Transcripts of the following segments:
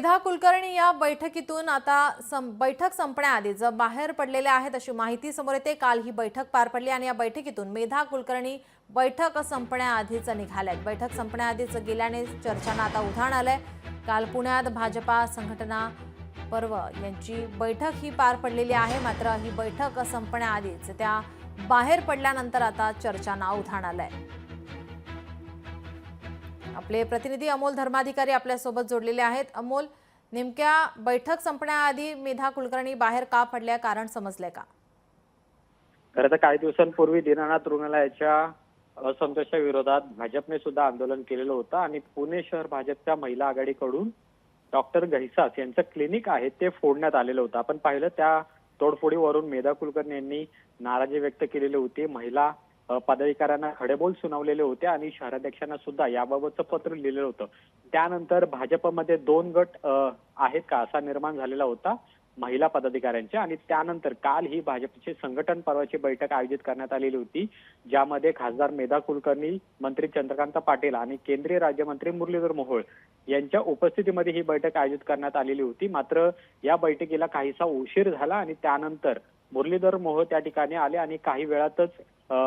मेधा कुलकर्णी या बैठकीतून आता बैठक संपण्याआधी बाहेर पडलेले आहेत अशी माहिती समोर येते। काल ही बैठक पार पडली आणि या बैठकीतून मेधा कुलकर्णी बैठक संपण्याआधीच निघाल्यात। बैठक संपण्याआधीच गेल्याने चर्चांना आता उधाण आलंय। काल पुण्यात भाजपा संघटना पर्व यांची बैठक ही पार पडलेली आहे, मात्र ही बैठक संपण्याआधीच त्या बाहेर पडल्यानंतर आता चर्चांना उधाण आलंय। आपले प्रतिनिधी अमोल धर्माधिकारी आपल्या सोबत जोडलेले आहेत। अमोल, नेमक्या बैठक संपण्याआधी मेधा कुलकर्णी बाहेर का पडल्या, कारण समजले का? खरं तर काही दिवसांपूर्वी दीनानाथ रुग्णालयाच्या असंतोषा विरोधात भाजपने सुद्धा आंदोलन केलेलं होतं आणि पुणे शहर भाजपच्या महिला आघाडीकडून डॉक्टर घैसास यांचं क्लिनिक आहे ते फोडण्यात आलेलं होतं। आपण पाहिलं त्या तोडफोडीवरून मेधा कुलकर्णी यांनी नाराजी व्यक्त केलेली होती। महिला पदाधिकाऱ्यांना खडेबोल सुनावलेले होते आणि शहराध्यक्षांना सुद्धा याबाबतचं पत्र लिहिलेलं होतं। त्यानंतर भाजपमध्ये दोन गट आहेत का असा निर्माण झालेला होता महिला पदाधिकाऱ्यांचे आणि त्यानंतर काल ही भाजपची संघटन पर्वाची बैठक आयोजित करण्यात आलेली होती, ज्यामध्ये खासदार मेधा कुलकर्णी, मंत्री चंद्रकांत पाटील आणि केंद्रीय राज्यमंत्री मुरलीधर मोहोळ यांच्या उपस्थितीमध्ये ही बैठक आयोजित करण्यात आलेली होती। मात्र या बैठकीला काहीसा उशीर झाला आणि त्यानंतर मुरलीधर मोहोळ त्या ठिकाणी आले आणि काही वेळातच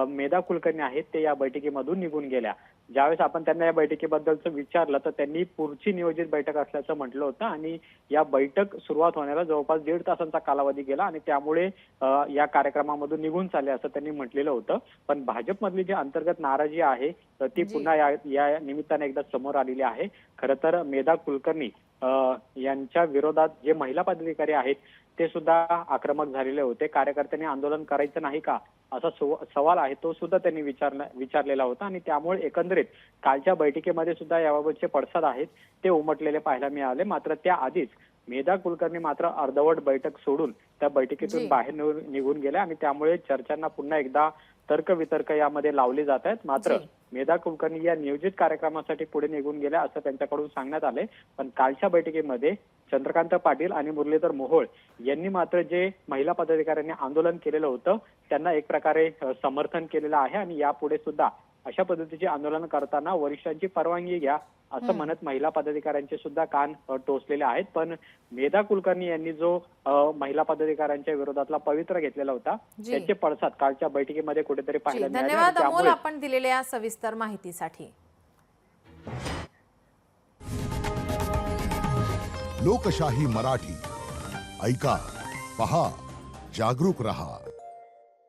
मेधा कुलकर्णी आहेत ते या बैठकीमधून निघून गेल्या। ज्यावेळेस आपण त्यांना या बैठकीबद्दलचं विचारलं तर त्यांनी पुढची नियोजित बैठक असल्याचं म्हटलं होतं आणि या बैठक सुरुवात होण्याला जवळपास 1.5 तासांचा कालावधी गेला आणि त्यामुळे या कार्यक्रमामधून निघून चालले असं त्यांनी म्हटलेलं होतं। पण भाजपमधली जी अंतर्गत नाराजी आहे ती पुन्हा या निमित्ताने एकदा समोर आलेली आहे। खरं तर मेधा कुलकर्णी यांच्या विरोधात जे महिला पदाधिकारी आहेत ते सुद्धा आक्रमक झालेले होते। कार्यकर्त्यांनी आंदोलन करायचं नाही का असा सवाल आहे तो सुद्धा त्यांनी विचारलेला होता आणि त्यामुळे एकंदरीत कालच्या बैठकीमध्ये सुद्धा याबाबतचे पडसाद आहेत ते उमटलेले पाहायला मिळाले। मात्र त्याआधीच मेधा कुलकर्णी मात्र अर्धवट बैठक सोडून त्या बैठकीतून बाहेर निघून गेल्या आणि त्यामुळे चर्चांना पुन्हा एकदा तर्कवितर्क यामध्ये लावले जात आहेत। मात्र मेधा कुलकर्णी या नियोजित कार्यक्रमासाठी पुढे निघून गेल्या असं त्यांच्याकडून सांगण्यात आले। पण कालच्या बैठकीमध्ये चंद्रकांत पाटील आणि मुरलीधर मोहोळ यांनी मात्र जे महिला पदाधिकाऱ्यांनी आंदोलन केलेलं होतं त्यांना एक प्रकारे समर्थन केलेलं आहे आणि यापुढे सुद्धा अशा पद्धतीचे आंदोलन करताना वरिष्ठांची परवानगी घ्या असं म्हणत महिला पदाधिकाऱ्यांचे सुद्धा कान टोचलेले आहेत। पण मेधा कुलकर्णी यांनी जो महिला पदाधिकाऱ्यांच्या विरोधातला पवित्रा घेतलेला होता त्याचे पडसाद कालच्या बैठकीमध्ये कुठेतरी पाहायला मिळाले। धन्यवाद अमोल, आपण दिलेल्या सविस्तर माहितीसाठी। लोकशाही मराठी ऐका, पहा, जागरूक रहा।